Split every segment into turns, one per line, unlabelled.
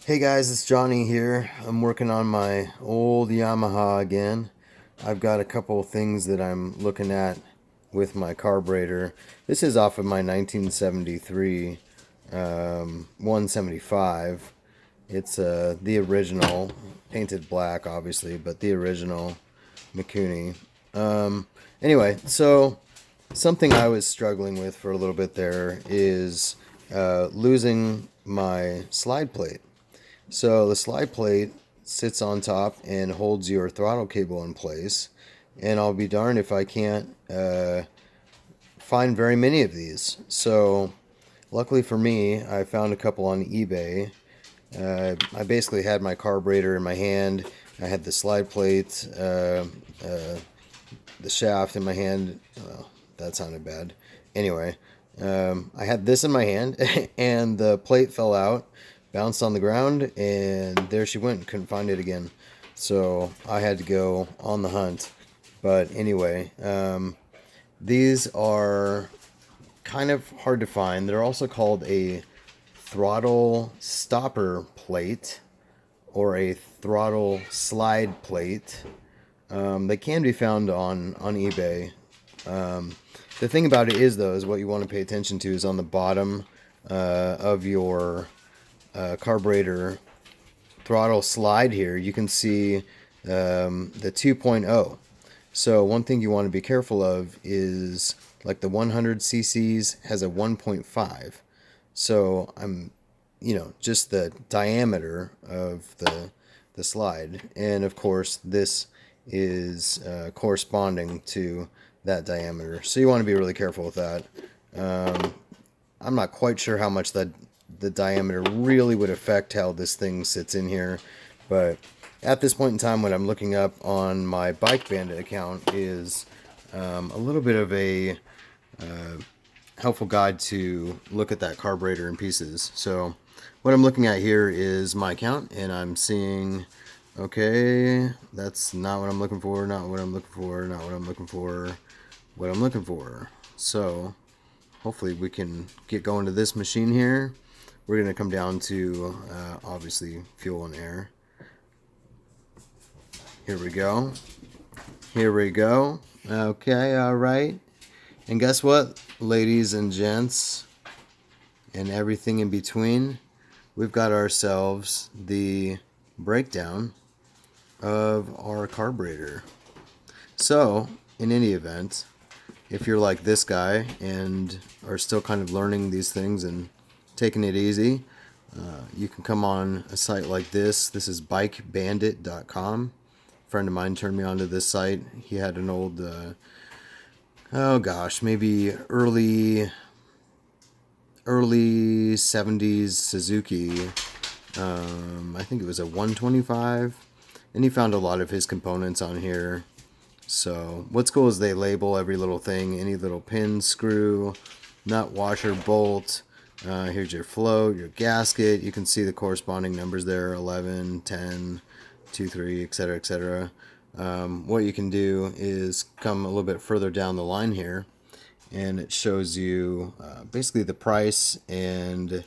Hey guys, it's Johnny here. I'm working on my old Yamaha again. I've got a couple of things that I'm looking at with my carburetor. This is off of my 1973 175. It's the original, painted black obviously, but the original Mikuni. Um, anyway, so something I was struggling with for a little bit there is losing my slide plate. So the slide plate sits on top and holds your throttle cable in place. And I'll be darned if I can't find very many of these. So luckily for me, I found a couple on eBay. I basically had my carburetor in my hand. I had the slide plate, the shaft in my hand. That sounded bad. Anyway, I had this in my hand, and the plate fell out, bounced on the ground, and there she went. Couldn't find it again. So I had to go on the hunt. But anyway, these are kind of hard to find. They're also called a throttle stopper plate or a throttle slide plate. They can be found on eBay. The thing about it is, though, is what you want to pay attention to is on the bottom of your carburetor throttle slide here, you can see the 2.0. So one thing you want to be careful of is like the 100 cc's has a 1.5. So just the diameter of the slide, and of course this is corresponding to that diameter. So you want to be really careful with that. I'm not quite sure how much the diameter really would affect how this thing sits in here, but at this point in time, what I'm looking up on my Bike Bandit account is a little bit of a helpful guide to look at that carburetor in pieces. So what I'm looking at here is my account, and I'm seeing, okay, that's not what I'm looking for, not what I'm looking for, not what I'm looking for, what I'm looking for. So hopefully we can get going to this machine here. We're going to come down to obviously fuel and air. Here we go. Here we go. Okay, all right. And guess what, ladies and gents, and everything in between, we've got ourselves the breakdown of our carburetor. So, in any event, if you're like this guy and are still kind of learning these things and taking it easy, you can come on a site like this. This is bikebandit.com. A friend of mine turned me onto this site. He had an old, maybe early 70s Suzuki. I think it was a 125, and he found a lot of his components on here. So what's cool is they label every little thing, any little pin, screw, nut, washer, bolt. Here's your float, your gasket. You can see the corresponding numbers there, 11, 10, 2, 3, etc., etc. What you can do is come a little bit further down the line here, and it shows you basically the price and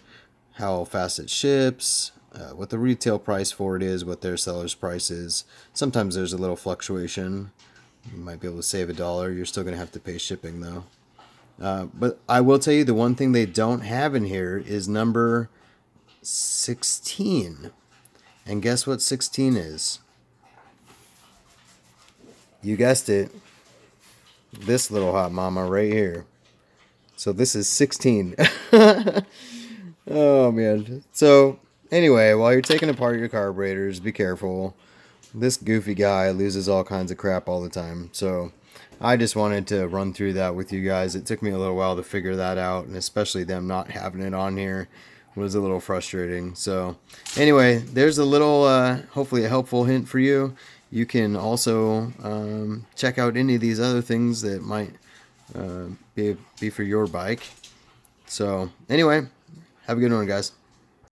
how fast it ships, what the retail price for it is, what their seller's price is. Sometimes there's a little fluctuation. You might be able to save $1. You're still going to have to pay shipping, though. But I will tell you, the one thing they don't have in here is number 16. And guess what 16 is? You guessed it. This little hot mama right here. So this is 16. Oh, man. So anyway, while you're taking apart your carburetors, be careful. This goofy guy loses all kinds of crap all the time. So I just wanted to run through that with you guys. It took me a little while to figure that out, and especially them not having it on here was a little frustrating. So anyway, there's a little, hopefully a helpful hint for you. You can also check out any of these other things that might be for your bike. So anyway, have a good one, guys.